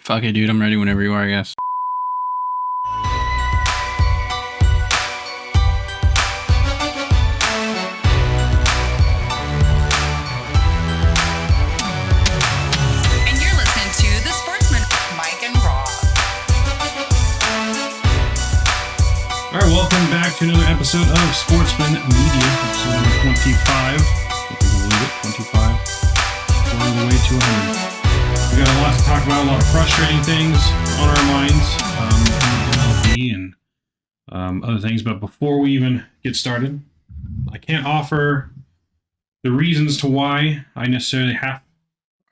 Fuck it, dude. I'm ready whenever you are, I guess. And you're listening to the Sportsmen, Mike and Rob. All right, welcome back to another episode of Sportsmen Media, episode number 25. If you can believe it, 25. We're on the way to 100. We got a lot to talk about, a lot of frustrating things on our minds, MLB and other things. But before we even get started, I can't offer the reasons to why I necessarily have,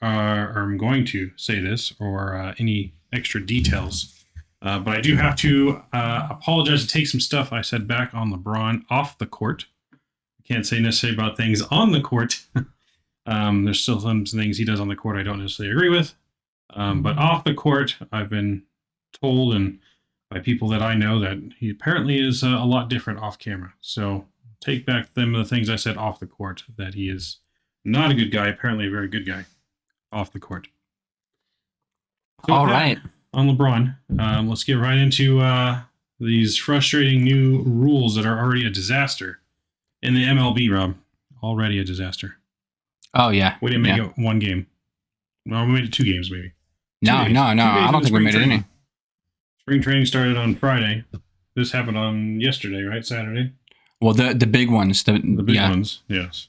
or I'm going to say this, or any extra details. But I do have to apologize to take some stuff I said back on LeBron off the court. I can't say necessarily about things on the court. There's still some things he does on the court I don't necessarily agree with. But off the court, I've been told and by people that I know that he apparently is a lot different off camera. So take back some of the things I said off the court, that he is not a good guy, apparently a very good guy off the court. So All right. On LeBron, let's get right into these frustrating new rules that are already a disaster in the MLB, Rob. Already a disaster. Oh, yeah. We didn't make it one game. No, we made it 2 games, maybe. No. I don't think we made it any. Spring training started on Friday. This happened on yesterday, right? Saturday? Well, the big ones. The big ones, yes.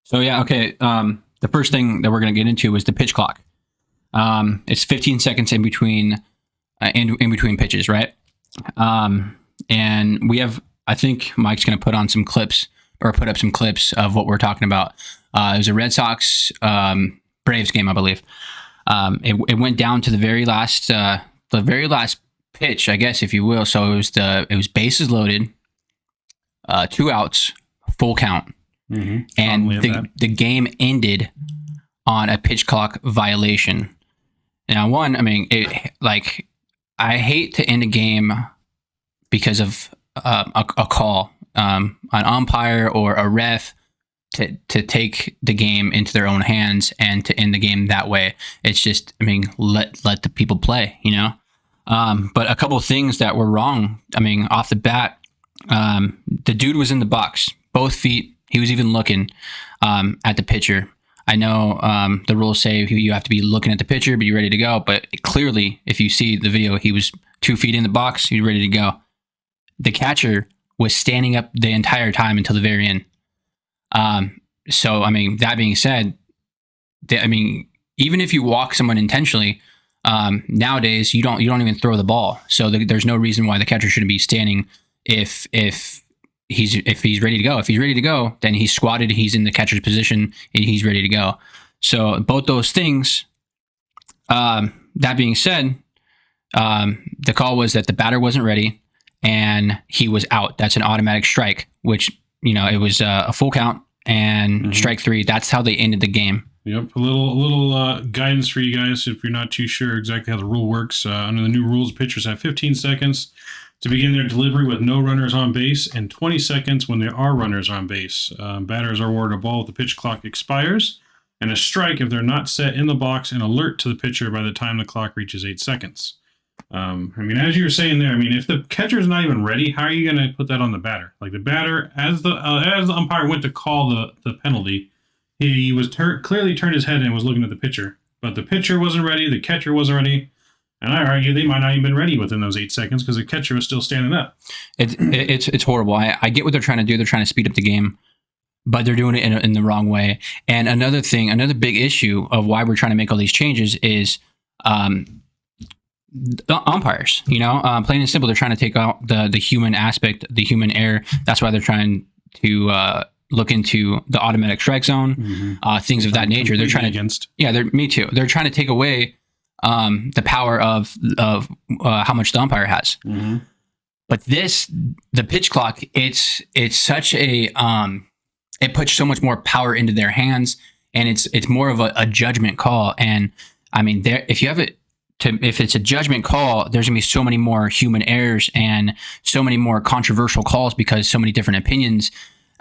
So, yeah, okay. The first thing that we're going to get into is the pitch clock. It's 15 seconds in between pitches, right? And we have, I think Mike's going to put up some clips of what we're talking about. It was a Red Sox Braves game, I believe. It went down to the very last pitch, I guess, if you will. So it was bases loaded, 2 outs, full count, and the game ended on a pitch clock violation. Now, I hate to end a game because of a call, an umpire or a ref to take the game into their own hands and to end the game that way. It's just, let the people play, you know? But a couple of things that were wrong. Off the bat, the dude was in the box, both feet. He was even looking at the pitcher. I know the rules say you have to be looking at the pitcher, but you're ready to go. But clearly, if you see the video, he was 2 feet in the box. He's ready to go. The catcher was standing up the entire time until the very end. So, that being said, even if you walk someone intentionally, nowadays you don't even throw the ball. So there's no reason why the catcher shouldn't be standing if he's ready to go. If he's ready to go, then he's squatted, he's in the catcher's position, and he's ready to go. So both those things, that being said, the call was that the batter wasn't ready and he was out. That's an automatic strike, which, it was a full count and strike 3. That's how they ended the game. Yep. A little guidance for you guys if you're not too sure exactly how the rule works. Under the new rules, pitchers have 15 seconds to begin their delivery with no runners on base, and 20 seconds when there are runners on base. Batters are awarded a ball if the pitch clock expires, and a strike if they're not set in the box and alert to the pitcher by the time the clock reaches 8 seconds. As you were saying there, if the catcher's not even ready, how are you going to put that on the batter? Like the batter, as the umpire went to call the penalty, he was clearly turned his head and was looking at the pitcher. But the pitcher wasn't ready, the catcher wasn't ready. And I argue they might not even been ready within those 8 seconds because the catcher was still standing up. It's horrible. I get what they're trying to do. They're trying to speed up the game, but they're doing it in the wrong way. And another big issue of why we're trying to make all these changes is the umpires. Plain and simple, they're trying to take out the human aspect, the human error. That's why they're trying to look into the automatic strike zone, things of that nature. They're trying to me too. They're trying to take away the power of how much the umpire has. But the pitch clock, it's such a it puts so much more power into their hands, and it's more of a judgment call. And if it's a judgment call, there's gonna be so many more human errors and so many more controversial calls because so many different opinions.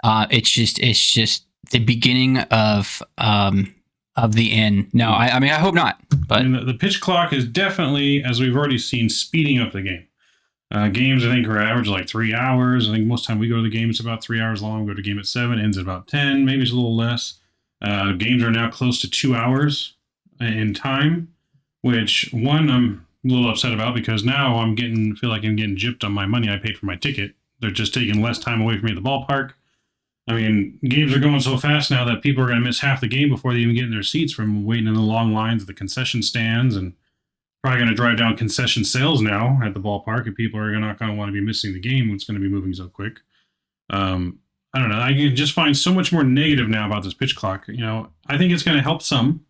It's just the beginning of of the in. No, I mean, I hope not. But I mean, the pitch clock is definitely, as we've already seen, speeding up the game. Games, I think, are average like 3 hours. I think most time we go to the game, it's about 3 hours long. We go to game at 7, ends at about 10, maybe it's a little less. Games are now close to 2 hours in time, which one I'm a little upset about because now feel like I'm getting gypped on my money I paid for my ticket. They're just taking less time away from me at the ballpark. I mean, games are going so fast now that people are going to miss half the game before they even get in their seats from waiting in the long lines at the concession stands, and probably going to drive down concession sales now at the ballpark, and people are not going to want to be missing the game when it's going to be moving so quick. I don't know. I can just find so much more negative now about this pitch clock. I think it's going to help some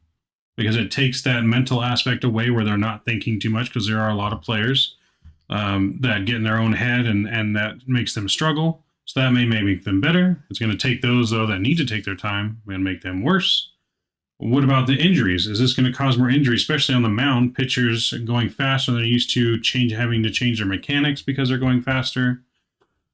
because it takes that mental aspect away where they're not thinking too much, because there are a lot of players that get in their own head and that makes them struggle. So that may make them better. It's going to take those, though, that need to take their time and make them worse. What about the injuries? Is this going to cause more injuries, especially on the mound? Pitchers going faster than they're used to, having to change their mechanics because they're going faster.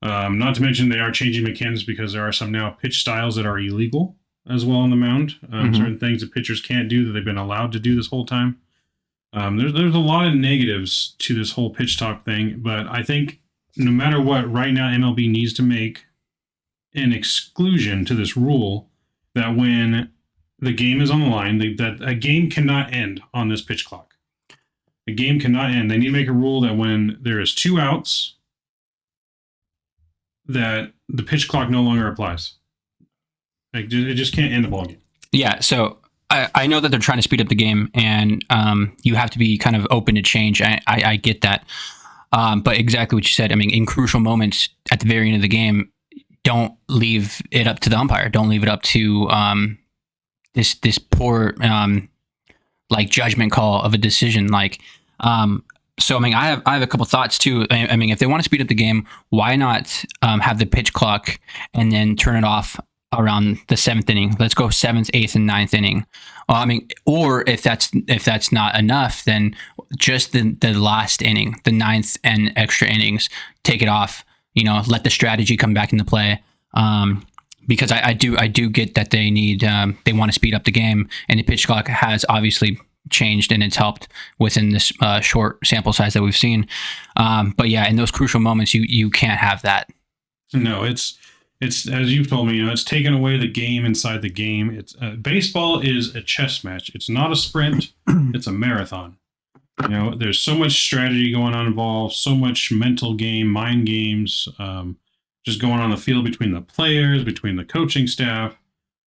Not to mention they are changing mechanics because there are some now pitch styles that are illegal as well on the mound. Certain things that pitchers can't do that they've been allowed to do this whole time. There's a lot of negatives to this whole pitch talk thing, but I think no matter what, right now MLB needs to make an exclusion to this rule that when the game is on the line, that a game cannot end on this pitch clock. A game cannot end. They need to make a rule that when there is 2 outs, that the pitch clock no longer applies. Like, it just can't end the ball game. yeah, so I know that they're trying to speed up the game, and you have to be kind of open to change. I get that. But exactly what you said. I mean, in crucial moments at the very end of the game, don't leave it up to the umpire. Don't leave it up to this poor like judgment call of a decision. Like, so I mean, I have a couple thoughts too. I mean, if they want to speed up the game, why not have the pitch clock and then turn it off around the 7th inning? Let's go 7th, 8th, and 9th inning. I mean, or if that's not enough, then just the last inning, the 9th and extra innings, take it off. Let the strategy come back into play. Because I do get that they want to speed up the game, and the pitch clock has obviously changed and it's helped within this short sample size that we've seen. But yeah, in those crucial moments, you can't have that. No, it's as you've told me, it's taken away the game inside the game. It's baseball is a chess match. It's not a sprint. It's a marathon. There's so much strategy going on involved, so much mental game, mind games, just going on the field between the players, between the coaching staff,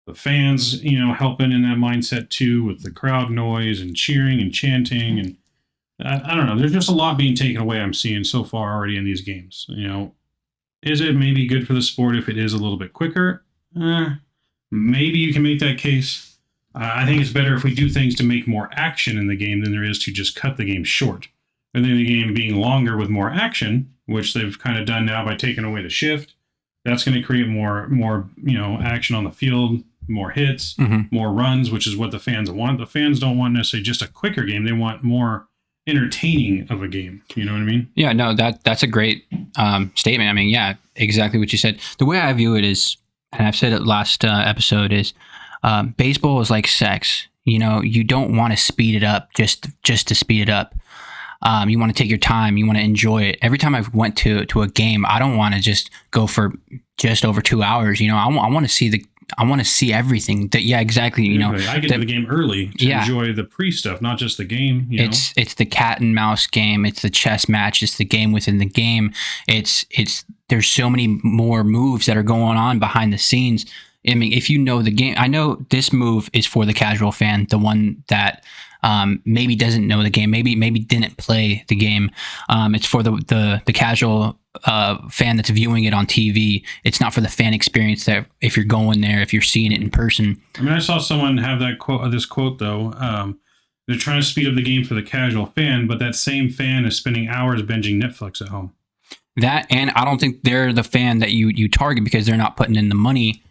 the fans, helping in that mindset too, with the crowd noise and cheering and chanting. And I don't know, there's just a lot being taken away I'm seeing so far already in these games. Is it maybe good for the sport if it is a little bit quicker? Maybe you can make that case. I think it's better if we do things to make more action in the game than there is to just cut the game short. And then the game being longer with more action, which they've kind of done now by taking away the shift, that's going to create more action on the field, more hits, more runs, which is what the fans want. The fans don't want necessarily just a quicker game. They want more entertaining of a game. You know what I mean? Yeah, no, that's a great statement. I mean, yeah, exactly what you said. The way I view it is, and I've said it last episode, is baseball is like sex. You don't want to speed it up just to speed it up. You want to take your time. You want to enjoy it. Every time I've went to a game, I don't want to just go for just over 2 hours. I want to see everything. Yeah, exactly. I get to the game early to enjoy the pre-stuff, not just the game. It's the cat and mouse game. It's the chess match. It's the game within the game. There's so many more moves that are going on behind the scenes. I mean, if you know the game, I know this move is for the casual fan, the one that maybe doesn't know the game, maybe didn't play the game. It's for the casual fan that's viewing it on TV. It's not for the fan experience that if you're going there, if you're seeing it in person. I mean, I saw someone have this quote though. They're trying to speed up the game for the casual fan, but that same fan is spending hours binging Netflix at home. That, and I don't think they're the fan that you target because they're not putting in the money,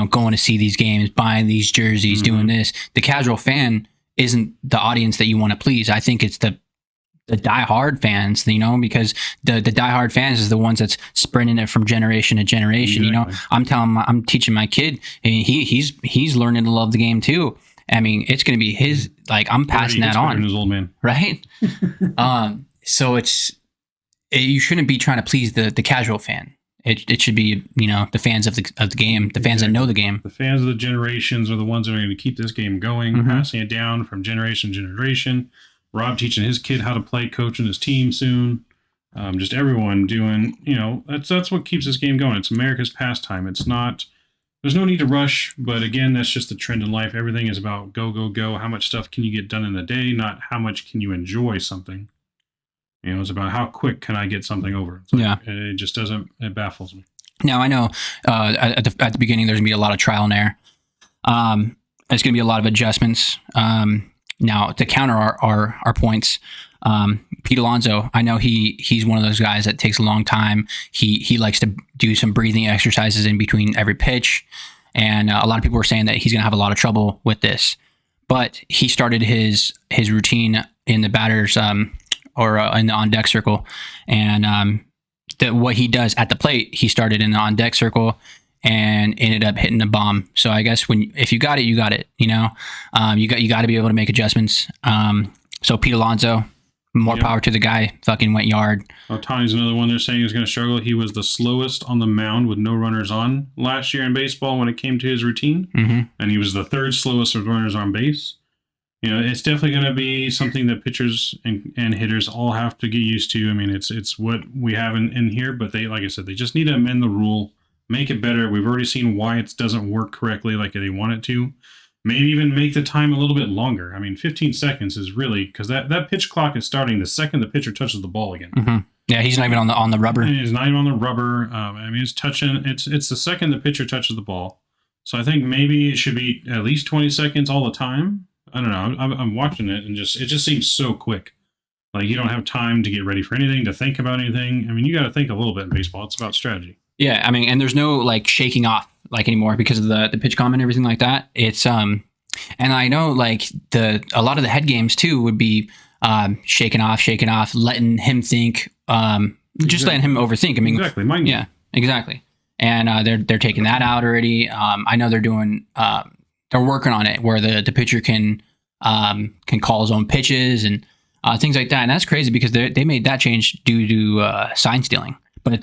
going to see these games, buying these jerseys, doing this. The casual fan isn't the audience that you want to please. I think it's the diehard fans, because the diehard fans is the ones that's spreading it from generation to generation. Exactly. I'm teaching my kid, and he's learning to love the game too. I mean, it's going to be his, like, I'm passing that on. His old man. Right? So you shouldn't be trying to please the casual fan. It should be, the fans of the game, the fans that know the game. The fans of the generations are the ones that are going to keep this game going, passing it down from generation to generation. Rob teaching his kid how to play, coaching his team soon. Just everyone doing, that's what keeps this game going. It's America's pastime. It's not, there's no need to rush, but again, that's just the trend in life. Everything is about go, go, go. How much stuff can you get done in a day, not how much can you enjoy something. It's about how quick can I get something over. It just doesn't, it baffles me. Now, I know at the beginning, there's going to be a lot of trial and error. There's going to be a lot of adjustments. Now, to counter our points, Pete Alonso, I know he's one of those guys that takes a long time. He likes to do some breathing exercises in between every pitch. And a lot of people were saying that he's going to have a lot of trouble with this. But he started his routine in the batter's or in the on-deck circle. And what he does at the plate, he started in the on-deck circle and ended up hitting the bomb. So I guess if you got it, you got it. You got to be able to make adjustments. So Pete Alonso, more power to the guy. Fucking went yard. Ohtani's another one they're saying is going to struggle. He was the slowest on the mound with no runners on last year in baseball when it came to his routine, and he was the third slowest with runners on base. It's definitely going to be something that pitchers and hitters all have to get used to. I mean, it's what we have in here, but they, like I said, they just need to amend the rule, make it better. We've already seen why it doesn't work correctly like they want it to. Maybe even make the time a little bit longer. I mean, 15 seconds is really, because that pitch clock is starting the second the pitcher touches the ball again. Yeah, he's not even on the rubber. He's not even on the rubber. I mean, it's touching. It's the second the pitcher touches the ball. So I think maybe it should be at least 20 seconds all the time. I don't know. I'm watching it and it just seems so quick. Like you don't have time to get ready for anything, to think about anything. I mean, you got to think a little bit in baseball. It's about strategy. Yeah, I mean, and there's no like shaking off like anymore because of the pitch com and everything like that. It's and I know like a lot of the head games too would be shaking off, letting him think, just letting him overthink. I mean, exactly. Yeah, exactly. And they're taking that out already. I know they're doing. They're working on it where the pitcher can call his own pitches and things like that. And that's crazy because they made that change due to sign stealing. But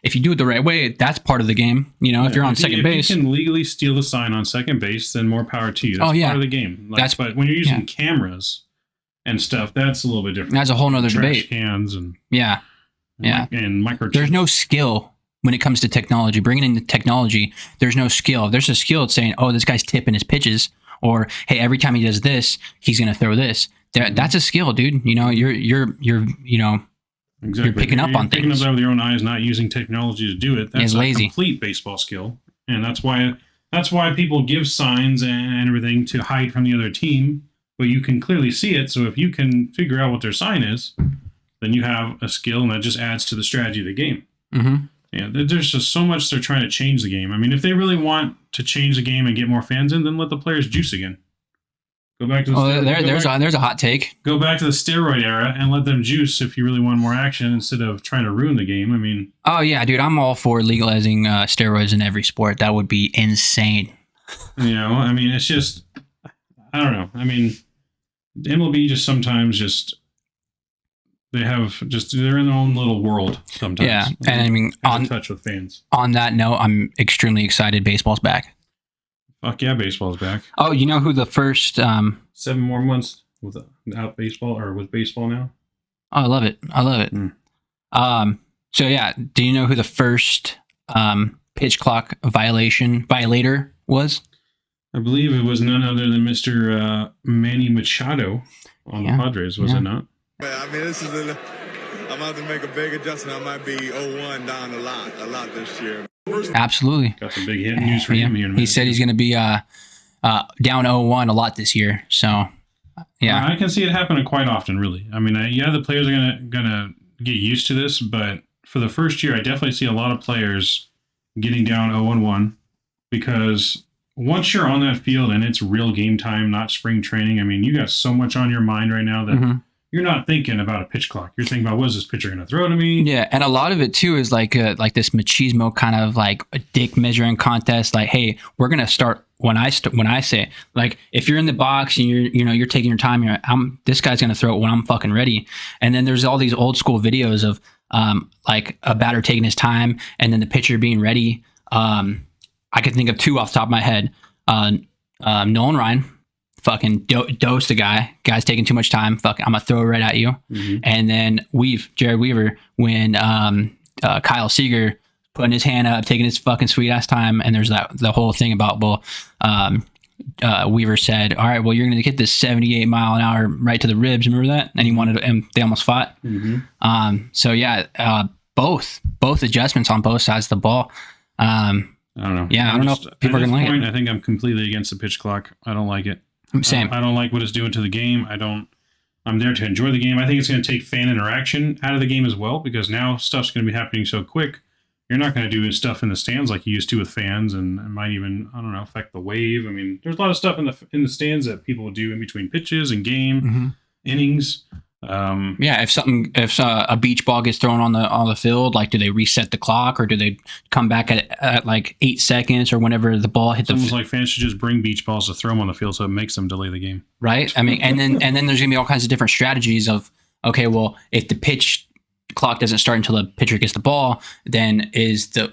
if you do it the right way, that's part of the game. If you're on second base. If you can legally steal the sign on second base, then more power to you. That's part of the game. But when you're using cameras and stuff, that's a little bit different. That's a whole nother debate. Cans and and microchips. There's no skill when it comes to technology. Bringing in the technology, there's no skill. If there's a skill, it's saying, oh, this guy's tipping his pitches, or hey, every time he does this, he's going to throw this. That's a skill, dude. You're Exactly. You're picking up on picking things. up with your own eyes, not using technology to do it. That's a complete baseball skill, and that's why people give signs and everything to hide from the other team. But you can clearly see it. So if you can figure out what their sign is, then you have a skill, and that just adds to the strategy of the game. Yeah, there's just so much they're trying to change the game. I mean, if they really want to change the game and get more fans in, then let the players juice again. Go back to the there's a hot take. Go back to the steroid era and let them juice if you really want more action instead of trying to ruin the game. I mean, oh yeah, dude, I'm all for legalizing steroids in every sport. That would be insane. I mean, it's just, I don't know. I mean, the MLB just sometimes they're in their own little world sometimes. Yeah, and I mean, in touch with fans. On that note, I'm extremely excited. Baseball's back. Fuck yeah, baseball's back. Oh, you know who the first 7 more months without baseball or with baseball now? Oh, I love it. So yeah, do you know who the first pitch clock violator was? I believe it was none other than Mr. Manny Machado on the Padres, was it not? I mean, I'm about to make a big adjustment. I might be 0-1 down a lot this year. Absolutely. Got some big hit news for him here in a minute. He said he's going to be down 0-1 a lot this year. So, yeah. I can see it happening quite often, really. I mean, the players are gonna get used to this, but for the first year, I definitely see a lot of players getting down 0-1 because once you're on that field and it's real game time, not spring training, I mean, you got so much on your mind right now that you're not thinking about a pitch clock. You're thinking about, what is this pitcher going to throw to me? Yeah, and a lot of it, too, is like this machismo kind of like a dick measuring contest. Like, hey, we're going to start when I say, like, if you're in the box and you're taking your time, this guy's gonna throw it when I'm fucking ready. And then there's all these old school videos of like a batter taking his time and then the pitcher being ready. I could think of two off the top of my head. Nolan Ryan fucking dosed the guy's taking too much time. Fuck, I'm gonna throw it right at you. Mm-hmm. And then Jared Weaver, when Kyle Seager putting his hand up, taking his fucking sweet ass time, and there's the whole thing about, Weaver said, all right, well, you're going to get this 78 mile an hour right to the ribs. Remember that? And they almost fought. Mm-hmm. So yeah, both adjustments on both sides of the ball. I don't know. Yeah, I don't know if people are going to like it. I think I'm completely against the pitch clock. I don't like it. Same. I don't like what it's doing to the game. I'm there to enjoy the game. I think it's going to take fan interaction out of the game as well, because now stuff's going to be happening so quick. You're not going to do stuff in the stands like you used to with fans, and it might even, I don't know, affect the wave. I mean, there's a lot of stuff in the stands that people do in between pitches and game innings. Yeah, if a beach ball gets thrown on the field, like, do they reset the clock, or do they come back at like 8 seconds or whenever the ball hit the? It's almost like fans should just bring beach balls to throw them on the field, so it makes them delay the game. Right. I mean, and then there's gonna be all kinds of different strategies of, okay, well, if the pitch clock doesn't start until the pitcher gets the ball, then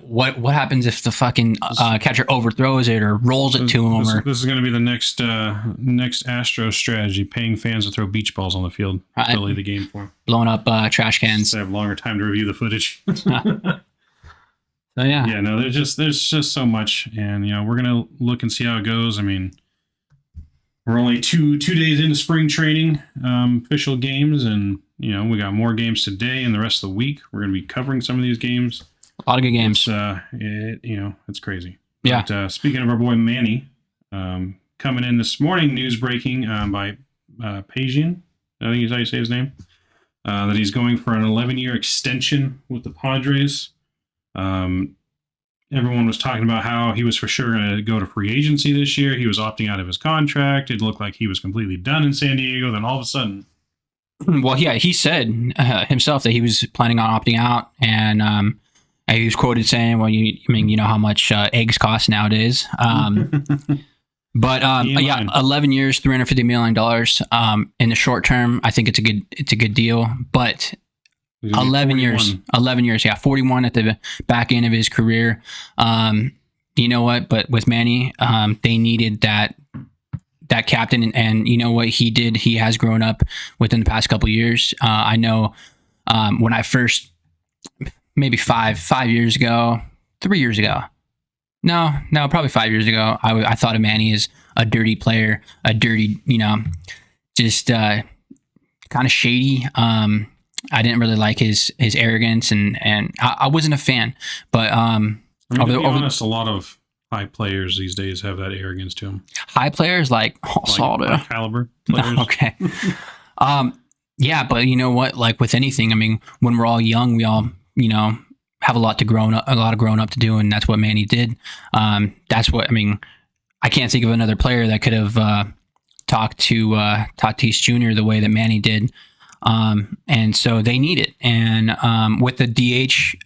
what happens if the fucking catcher overthrows it or rolls it to him? This is going to be the next Astros strategy: paying fans to throw beach balls on the field, delay the game for them. Blowing up trash cans. They have longer time to review the footage. So yeah, no, there's just so much, and we're gonna look and see how it goes. I mean, we're only two days into spring training, official games, and we got more games today and the rest of the week. We're going to be covering some of these games. A lot of good games. It's crazy. Yeah. But, speaking of our boy Manny, coming in this morning, news breaking by Pajian, I think is how you say his name, that he's going for an 11-year extension with the Padres. Everyone was talking about how he was for sure going to go to free agency this year. He was opting out of his contract. It looked like he was completely done in San Diego. Then all of a sudden... Well, yeah, he said himself that he was planning on opting out, and he was quoted saying, "Well, you know how much eggs cost nowadays." But 11 years, $350 million. In the short term, I think it's a good deal. But 11 years, yeah, 41 at the back end of his career. You know what? But with Manny, they needed that captain, and you know what he did? He has grown up within the past couple of years. I know when I first, maybe 5 years ago, 3 years ago, no, probably 5 years ago, I thought of Manny as a dirty player, a dirty, just kind of shady. I didn't really like his arrogance, and I wasn't a fan. But to be honest, a lot of high players these days have that arrogance to them. High players like Saldo, high caliber players. Okay. Yeah, but you know what? Like with anything, I mean, when we're all young, we all have a lot of grown up to do, and that's what Manny did. That's what I mean. I can't think of another player that could have talked to Tatis Jr. the way that Manny did. And so they need it. And with the DH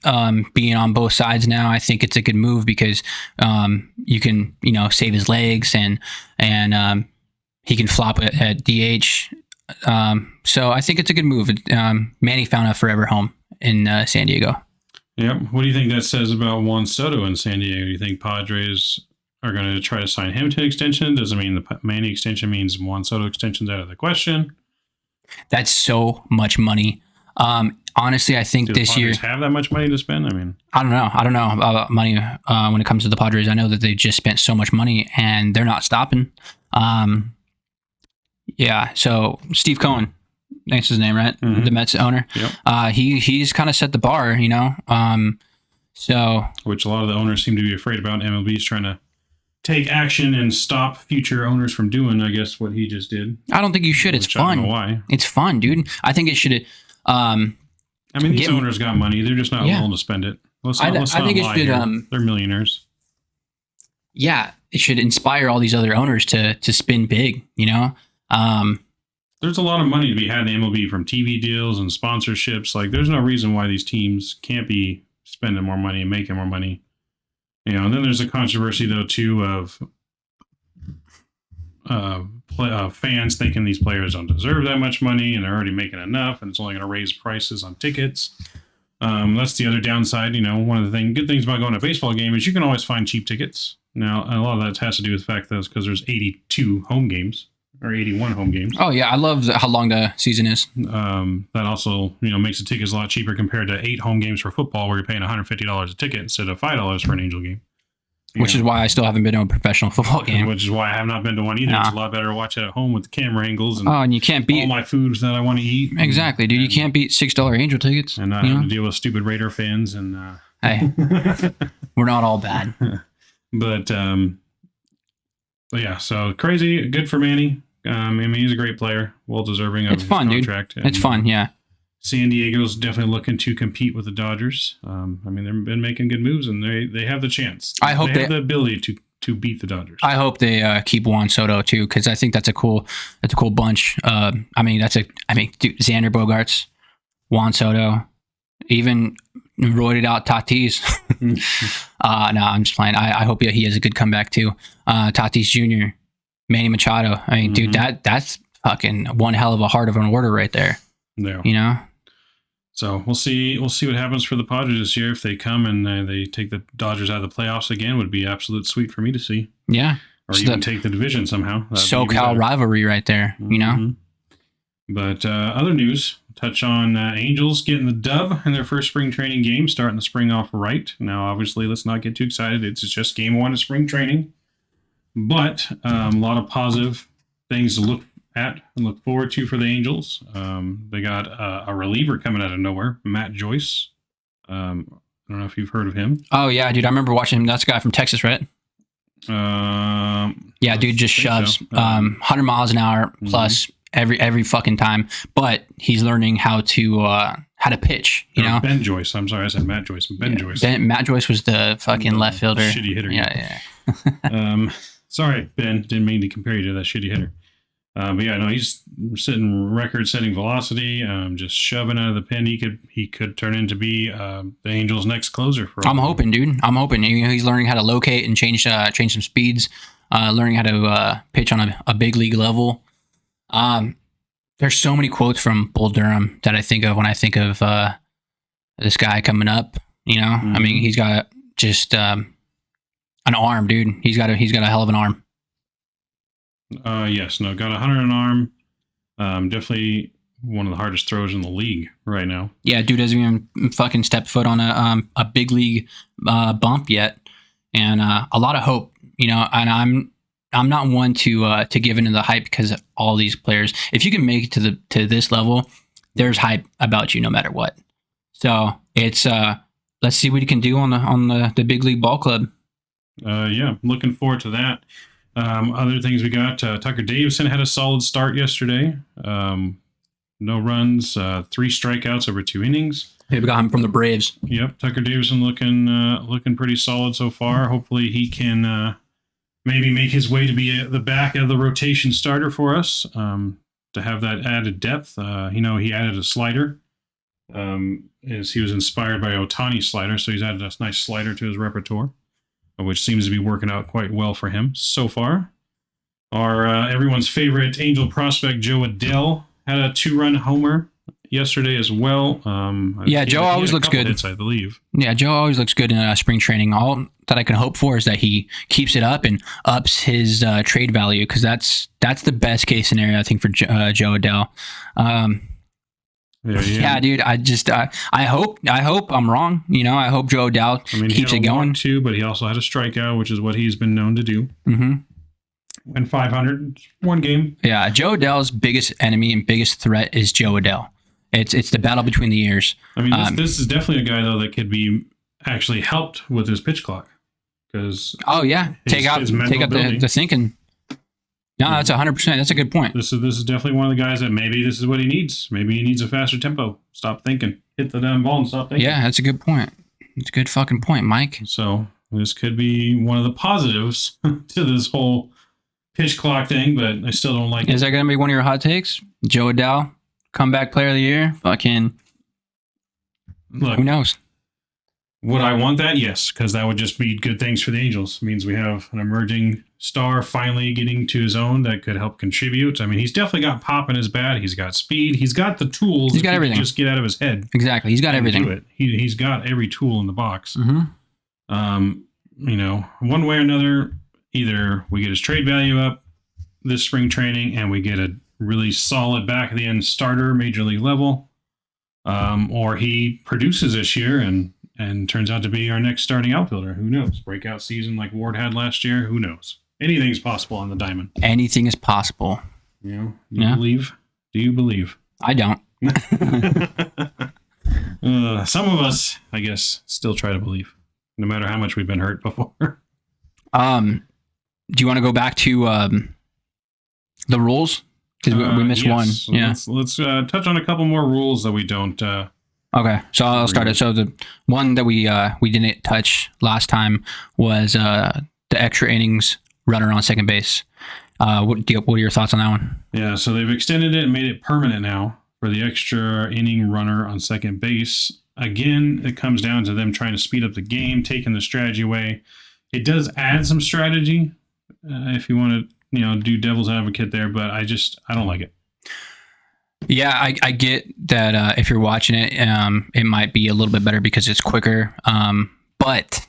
being on both sides now, I think it's a good move because you can save his legs and he can flop at DH. So I think it's a good move. Manny found a forever home in San Diego. Yep. What do you think that says about Juan Soto in San Diego? Do you think Padres are going to try to sign him to an extension? Does it mean the Manny extension means Juan Soto extension's out of the question? That's so much money. Honestly, I think this year have that much money to spend. I mean, I don't know about money when it comes to the Padres. I know that they just spent so much money and they're not stopping. Yeah. So Steve Cohen, that's his name, right? Mm-hmm. The Mets owner. Yep. He's kind of set the bar, So which a lot of the owners seem to be afraid about. MLB is trying to take action and stop future owners from doing, I guess, what he just did. I don't think you should. It's fun. I don't know why. It's fun, dude. I think it should. These owners got money. They're just not willing to spend it. I think it should. They're millionaires. Yeah, it should inspire all these other owners to spin big. There's a lot of money to be had in the MLB from TV deals and sponsorships. Like, there's no reason why these teams can't be spending more money and making more money. And then there's a controversy, though, too, of fans thinking these players don't deserve that much money and they're already making enough and it's only going to raise prices on tickets. That's the other downside. One of the good things about going to a baseball game is you can always find cheap tickets. Now, a lot of that has to do with the fact that it's because there's 82 home games or 81 home games. Oh yeah, I love how long the season is. That also, makes the tickets a lot cheaper compared to 8 home games for football where you're paying $150 a ticket instead of $5 for an Angel game. Which is why I still haven't been to a professional football game. Which is why I have not been to one either. Nah. It's a lot better to watch it at home with the camera angles and, and you can't beat all my foods that I want to eat. Exactly, dude. You can't beat $6 Angel tickets. And not have to deal with stupid Raider fans. And hey, we're not all bad. But yeah, so crazy. Good for Manny. He's a great player. Well deserving of his contract. Dude. It's fun, yeah. San Diego's definitely looking to compete with the Dodgers. They've been making good moves, and they have the chance. I hope they have the ability to beat the Dodgers. I hope they keep Juan Soto too, because I think that's a cool bunch. Dude, Xander Bogaerts, Juan Soto, even roided out Tatis. No, I'm just playing. I hope he has a good comeback too. Tatis Jr., Manny Machado. Dude, that's fucking one hell of a heart of an order right there. Yeah. So we'll see what happens for the Padres this year. If they come and they take the Dodgers out of the playoffs again, would be absolute sweet for me to see. Yeah. Or even take the division somehow. SoCal rivalry right there, But other news, touch on Angels getting the dub in their first spring training game, starting the spring off right. Now, obviously, let's not get too excited. It's just game 1 of spring training. But a lot of positive things to look at and look forward to for the Angels. They got a reliever coming out of nowhere, Matt Joyce. I don't know if you've heard of him. Oh, yeah, dude. I remember watching him. That's the guy from Texas, right? Yeah, dude just shoves 100 miles an hour plus every fucking time. But he's learning how to pitch, Ben Joyce. I'm sorry, I said Matt Joyce. Joyce. Matt Joyce was the fucking left fielder. Shitty hitter. Yeah. Sorry, Ben. Didn't mean to compare you to that shitty hitter. But yeah, no, he's sitting record-setting velocity, just shoving out of the pen. He could turn into be the Angels' next closer. I'm hoping, dude. I'm hoping. He's learning how to locate and change some speeds, learning how to pitch on a big league level. There's so many quotes from Bull Durham that I think of when I think of this guy coming up. He's got just an arm, dude. He's got a hell of an arm. Yes, no, got 100 an arm. Definitely one of the hardest throws in the league right now. Yeah, dude doesn't even fucking step foot on a big league bump yet, and a lot of hope. And I'm not one to give into the hype because all these players, if you can make it to this level, there's hype about you no matter what. So it's let's see what he can do on the big league ball club. Yeah, looking forward to that. Other things we got, Tucker Davidson had a solid start yesterday. No runs, 3 strikeouts over 2 innings. Hey, we got him from the Braves. Yep, Tucker Davidson looking pretty solid so far. Hopefully he can maybe make his way to be the back of the rotation starter for us, to have that added depth. He added a slider. As he was inspired by Ohtani's slider, so he's added a nice slider to his repertoire, which seems to be working out quite well for him so far. Our everyone's favorite Angel prospect, Joe Adell, had a 2-run homer yesterday as well. Joe always looks good. Hits, I believe. Yeah, Joe always looks good in spring training. All that I can hope for is that he keeps it up and ups his trade value, because that's the best case scenario, I think, for Joe Adell. Yeah, dude. I hope I'm wrong. I hope Joe Adell keeps it going too, but he also had a strikeout, which is what he's been known to do. Mm-hmm. Went 500, 1 game. Yeah, Joe Adell's biggest enemy and biggest threat is Joe Adell. It's the battle between the ears. This is definitely a guy though that could be actually helped with his pitch clock, because take out the thinking. No, that's 100%. That's a good point. This is definitely one of the guys that maybe this is what he needs. Maybe he needs a faster tempo. Stop thinking. Hit the damn ball and stop thinking. Yeah, that's a good point. It's a good fucking point, Mike. So this could be one of the positives to this whole pitch clock thing, but I still don't like it. Is that going to be one of your hot takes? Joe Adell, comeback player of the year? Fucking, look, who knows? Would I want that? Yes, because that would just be good things for the Angels. It means we have an emerging star finally getting to his own that could help contribute. I mean, he's definitely got pop in his bat. He's got speed. He's got the tools. He's got everything. Just get out of his head. Exactly. He's got everything. Do it. He's got every tool in the box. Mm-hmm. One way or another, either we get his trade value up this spring training and we get a really solid back of the end starter, major league level, or he produces this year and turns out to be our next starting outfielder. Who knows? Breakout season like Ward had last year. Who knows? Anything's possible on the diamond. Anything is possible. Do you believe? Do you believe? I don't. Some of us, I guess, still try to believe, no matter how much we've been hurt before. Do you want to go back to the rules? Because we missed one. Yeah. Let's touch on a couple more rules that we don't. Okay, so I'll start it. So the one that we didn't touch last time was the extra innings runner on second base. What are your thoughts on that one? Yeah, so they've extended it and made it permanent now for the extra inning runner on second base. Again, it comes down to them trying to speed up the game, taking the strategy away. It does add some strategy if you want to, do devil's advocate there, but I don't like it. Yeah, I get that if you're watching it, it might be a little bit better because it's quicker. But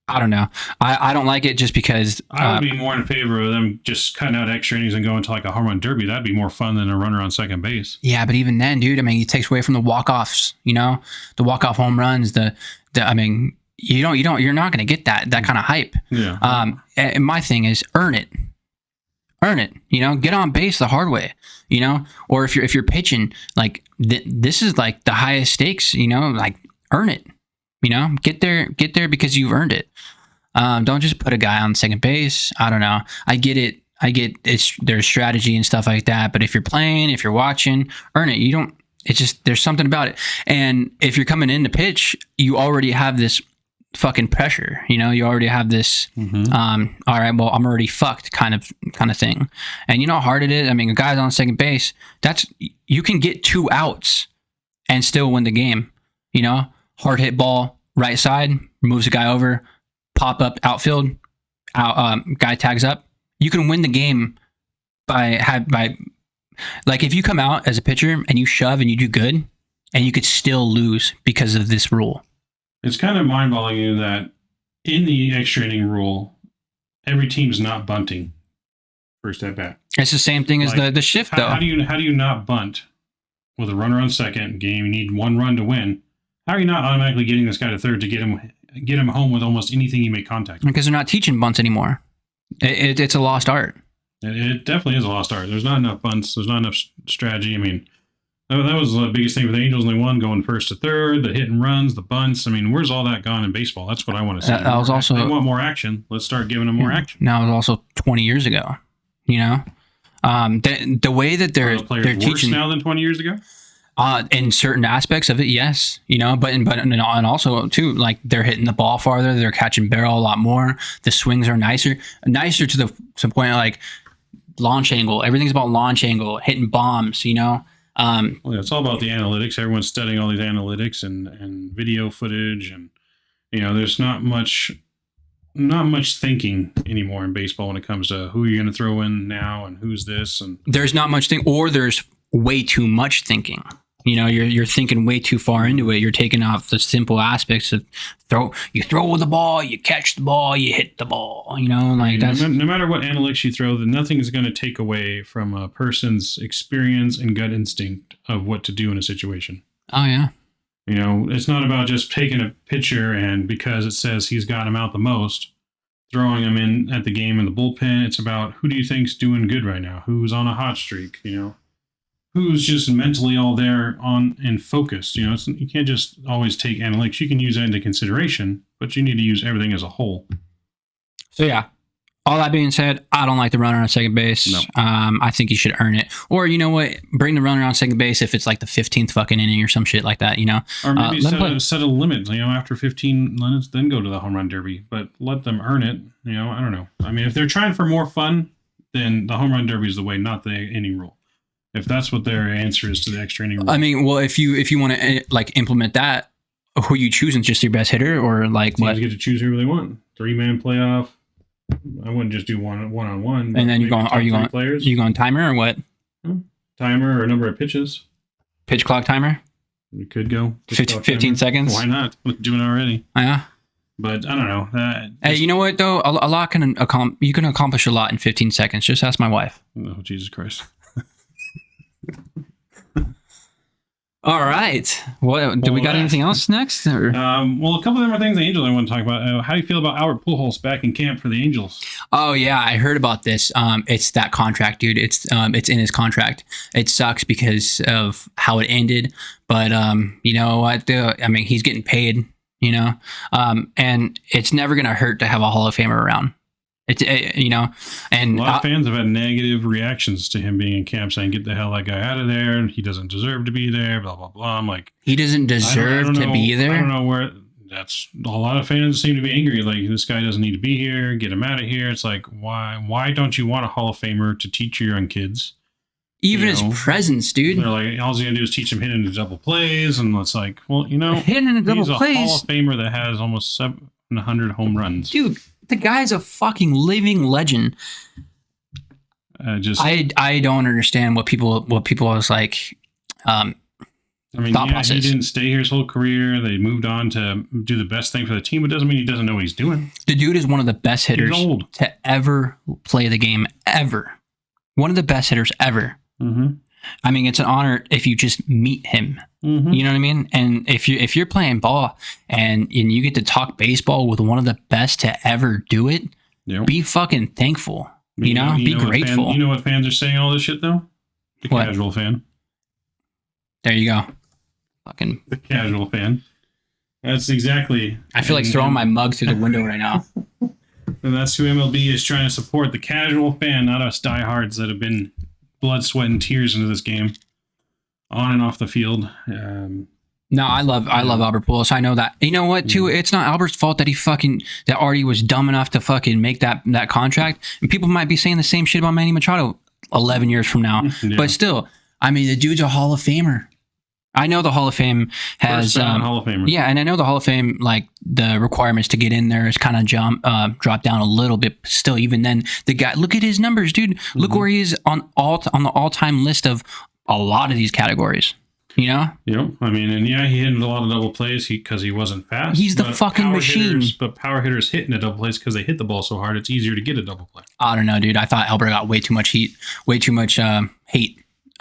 I don't know. I don't like it just because I would be more in favor of them just cutting out extra innings and going to like a home run derby. That'd be more fun than a runner on second base. Yeah, but even then, dude, I mean, it takes away from the walk-offs. The walk-off home runs. You're not going to get that kind of hype. Yeah. And my thing is earn it. Get on base the hard way. Or if you're pitching, like this is like the highest stakes. Like earn it. Get there because you've earned it. Don't just put a guy on second base. I don't know. I get it. There's strategy and stuff like that. But if you're playing, if you're watching, earn it. It's just, there's something about it. And if you're coming in to pitch, you already have this fucking pressure. You already have this, all right, well, I'm already fucked kind of thing. And you know how hard it is? I mean, a guy's on second base, you can get 2 outs and still win the game. Hard hit ball, right side, moves a guy over, pop up outfield, guy tags up. You can win the game by if you come out as a pitcher and you shove and you do good, and you could still lose because of this rule. It's kind of mind-boggling that in the extra inning rule, every team's not bunting first at bat. It's the same thing as the shift, though. How do you not bunt with a runner on second game? You need 1 run to win. How are you not automatically getting this guy to third to get him home with almost anything you make contact with? Because they're not teaching bunts anymore. It's a lost art. It definitely is a lost art. There's not enough bunts. There's not enough strategy. I mean, that was the biggest thing for the Angels. They won going first to third, the hit and runs, the bunts. I mean, where's all that gone in baseball? That's what I want to see. That was also, they want more action. Let's start giving them more action. Now it was also 20 years ago. The way that they're teaching now than 20 years ago. In certain aspects of it, yes, and also too, like they're hitting the ball farther, they're catching barrel a lot more. The swings are nicer to the point of like launch angle. Everything's about launch angle, hitting bombs. Well, it's all about the analytics. Everyone's studying all these analytics and video footage, and there's not much thinking anymore in baseball when it comes to who you're going to throw in now and who's this. And there's not much or there's way too much thinking. You're thinking way too far into it. You're taking off the simple aspects of you throw the ball, you catch the ball, you hit the ball. That's no matter what analytics you throw, nothing is going to take away from a person's experience and gut instinct of what to do in a situation. Oh yeah. It's not about just taking a pitcher and because it says he's got him out the most, throwing him in at the game in the bullpen. It's about who do you think's doing good right now? Who's on a hot streak? Who's just mentally all there on and focused. You can't just always take analytics. You can use that into consideration, but you need to use everything as a whole. So yeah, all that being said, I don't like the runner on second base. No. I think you should earn it. Or you know what? Bring the runner on second base if it's like the 15th fucking inning or some shit like that. Or maybe set a limit. After 15 minutes, then go to the home run derby. But let them earn it. I don't know. I mean, if they're trying for more fun, then the home run derby is the way, not the inning rule. If that's what their answer is to the extra inning rule. I mean, well, if you want to implement that, who are you choosing? Just your best hitter, or like teams get to choose whoever they want. 3-man playoff. I wouldn't just do one-on-one. And then are you going timer or what? Timer or number of pitches. Pitch clock timer? We could go 15 seconds. Why not? We're doing it already. Yeah. But I don't know. Hey, you know what though? A lot you can accomplish a lot in 15 seconds. Just ask my wife. Oh, Jesus Christ. All right. Do we got anything else next? Or? Well, a couple of different things the Angels I want to talk about. How do you feel about Albert Pujols back in camp for the Angels? Oh yeah, I heard about this. It's that contract, dude. It's in his contract. It sucks because of how it ended, but you know what? I mean, he's getting paid. You know, and it's never gonna hurt to have a Hall of Famer around. You know, and a lot of fans have had negative reactions to him being in camp, saying, "Get the hell that guy out of there. He doesn't deserve to be there." Blah blah blah. I'm like, he doesn't deserve to be there. I don't know where. That's a lot of fans seem to be angry. Like, this guy doesn't need to be here. Get him out of here. It's like, why don't you want a Hall of Famer to teach your young kids? Even his presence, dude. They're like, all he's gonna do is teach him hitting into double plays, and it's like, well, you know, hitting into double plays. He's a Hall of Famer that has almost 700 home runs, dude. The guy's a fucking living legend. I don't understand what people was like. I mean, he didn't stay here his whole career. They moved on to do the best thing for the team. It doesn't mean he doesn't know what he's doing. The dude is one of the best hitters to ever play the game ever. One of the best hitters ever. Mm-hmm. I mean, it's an honor if you just meet him. Mm-hmm. You know what I mean? And if you're playing ball and you get to talk baseball with one of the best to ever do it, be fucking thankful. Be grateful. You know what fans are saying all this shit though? The casual fan. There you go. Fucking the casual fan. That's exactly. I feel like throwing my mug through the window right now. And that's who MLB is trying to support, the casual fan, not us diehards that have been blood, sweat, and tears into this game, on and off the field. No, I love Albert Pujols. I know that. You know what? Too, it's not Albert's fault that that Artie was dumb enough to fucking make that contract. And people might be saying the same shit about Manny Machado 11 years from now. Yeah. But still, I mean, the dude's a Hall of Famer. I know the Hall of Fame has Hall of Famer. Yeah, and I know the Hall of Fame, like the requirements to get in there is kind of dropped down a little bit. But still, even then, the guy, look at his numbers, dude. Look where he is on the all-time list of a lot of these categories. You know? Yep. I mean, and yeah, he hit a lot of double plays because he wasn't fast. He's the fucking machine. But power hitters hit into double plays because they hit the ball so hard, it's easier to get a double play. I don't know, dude. I thought Albert got way too much hate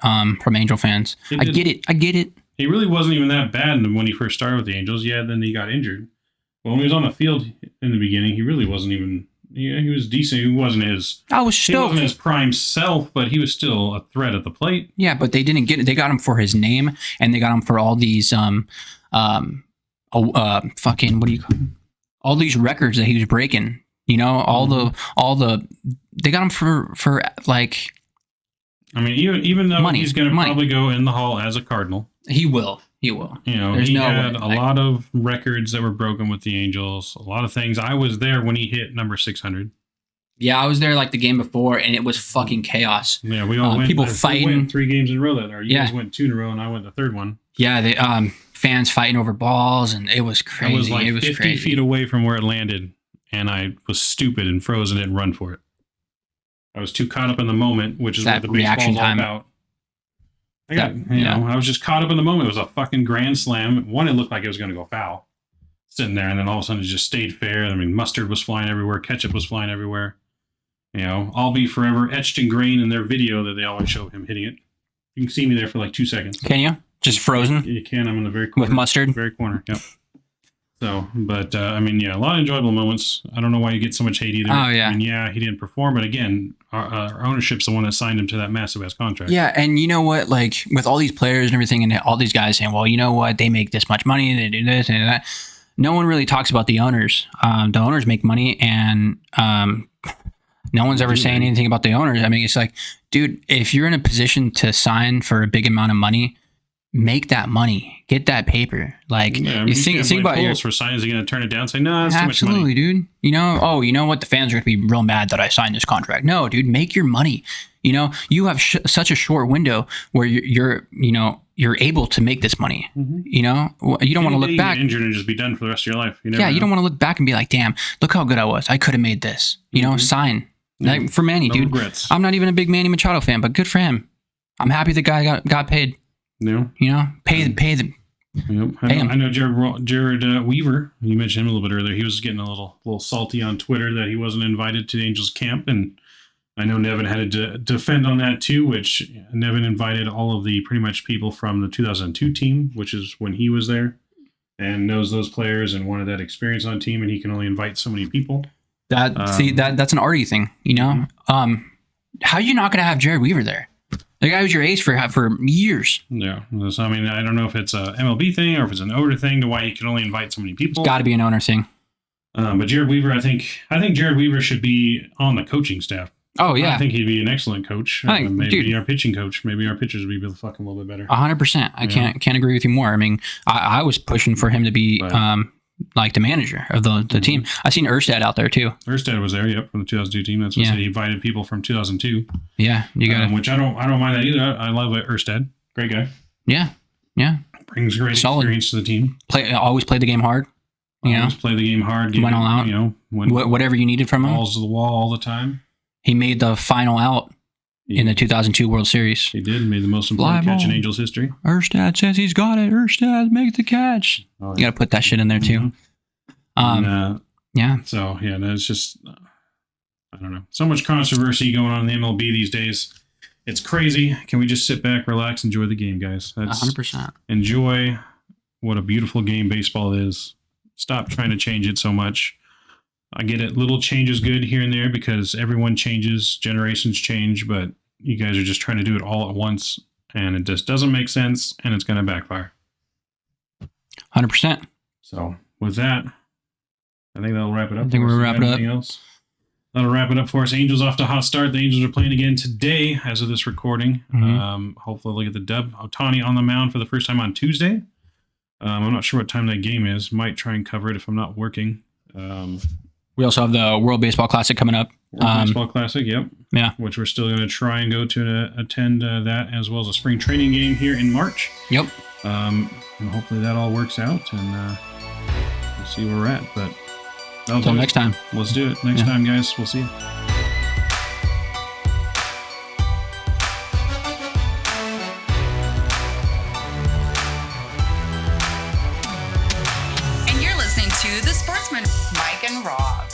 from Angel fans. I get it. He really wasn't even that bad when he first started with the Angels. Yeah, then he got injured. But when he was on the field in the beginning, he really wasn't even. Yeah, he was decent. He wasn't his. I was stoked. He wasn't his prime self, but he was still a threat at the plate. Yeah, but they didn't get it. They got him for his name, and they got him for all these fucking what do you call them? All these records that he was breaking. You know, all the they got him for like. I mean, even though he's going to probably go in the Hall as a Cardinal. He will. You know, he had a lot of records that were broken with the Angels. A lot of things. I was there when he hit number 600. Yeah, I was there like the game before, and it was fucking chaos. Yeah, we all went. People fighting. We went 3 games in a row that year. You guys went 2 in a row, and I went the 3rd one. Yeah, they fans fighting over balls, and it was crazy. I was like 50 feet away from where it landed, and I was stupid and froze and didn't run for it. I was too caught up in the moment, which is what the baseball's all about. I was just caught up in the moment. It was a fucking grand slam. One, it looked like it was going to go foul, sitting there, and then all of a sudden it just stayed fair. I mean, mustard was flying everywhere, ketchup was flying everywhere. You know, I'll be forever etched in grain in their video that they always show him hitting it. You can see me there for like 2 seconds. Can you? Just frozen? You can. I'm in the very corner. With mustard? Very corner. Yep. So, but I mean, yeah, a lot of enjoyable moments. I don't know why you get so much hate either. Oh, yeah. I mean, yeah, he didn't perform, but again, our ownership's the one that signed him to that massive ass contract. Yeah, and you know what? Like with all these players and everything, and all these guys saying, "Well, you know what? They make this much money. They do this and that." No one really talks about the owners. The owners make money, and no one's ever saying anything about the owners. I mean, it's like, dude, if you're in a position to sign for a big amount of money, make that money, get that paper. Like, you think about your for signs, are going to turn it down? Say, no, that's absolutely, too much money, dude. You know, you know what? The fans are going to be real mad that I signed this contract. No, dude, make your money. You know, you have such a short window where you're, you know, you're able to make this money. You know, you don't want to look back. Get injured and just be done for the rest of your life. You You don't want to look back and be like, damn, look how good I was. I could have made this. You know, sign. Like, for Manny, No dude. regrets. I'm not even a big Manny Machado fan, but good for him. I'm happy the guy got paid. No. You know, pay them. Yep. I know Jared Weaver. You mentioned him a little bit earlier. He was getting a little salty on Twitter that he wasn't invited to the Angels camp, and I know Nevin had to defend on that too. Which Nevin invited all of the pretty much people from the 2002 team, which is when he was there, and knows those players and wanted that experience on team, and he can only invite so many people. That's an Artie thing, you know. How are you not going to have Jared Weaver there? The guy was your ace for years. Yeah. So, I mean, I don't know if it's a MLB thing or if it's an owner thing to why he can only invite so many people. It's got to be an owner thing. But Jared Weaver, I think Jared Weaver should be on the coaching staff. Oh yeah, I think he'd be an excellent coach. Maybe our pitching coach. Maybe our pitchers would be fucking a little bit better. 100%. I can't agree with you more. I mean, I was pushing for him to be like the manager of the team. I seen Erstad out there too. Erstad was there, yep, from the 2002 team. That's what he invited people from 2002. Yeah, you got which I don't mind that either. I love Erstad. Great guy. Yeah. Brings great experience to the team. Always play the game hard. Always play the game hard. Went all out. You know, whatever you needed from him. Balls to the wall all the time. He made the final out in the 2002 World Series. He did. Made the most important catch in Angels history. Erstad says he's got it. Erstad, make the catch. Oh, yeah. You got to put that shit in there too. Yeah. So, yeah, that's just, I don't know. So much controversy going on in the MLB these days. It's crazy. Can we just sit back, relax, enjoy the game, guys? That's 100%. Enjoy what a beautiful game baseball is. Stop trying to change it so much. I get it. Little changes good here and there because everyone changes, generations change, but you guys are just trying to do it all at once, and it just doesn't make sense, and it's going to backfire. 100%. So, with that, I think that'll wrap it up. I think we'll wrap it up. Else? That'll wrap it up for us. Angels off to a hot start. The Angels are playing again today as of this recording. Hopefully they'll get the dub. Ohtani on the mound for the first time on Tuesday. I'm not sure what time that game is. Might try and cover it if I'm not working. We also have the World Baseball Classic coming up. World Baseball Classic, yep. Yeah. Which we're still going to try and go to attend that, as well as a spring training game here in March. Yep. And hopefully that all works out, and we'll see where we're at. But until next time. Let's do it. Next time, guys. We'll see you. And you're listening to The Sportsman, Mike and Rob.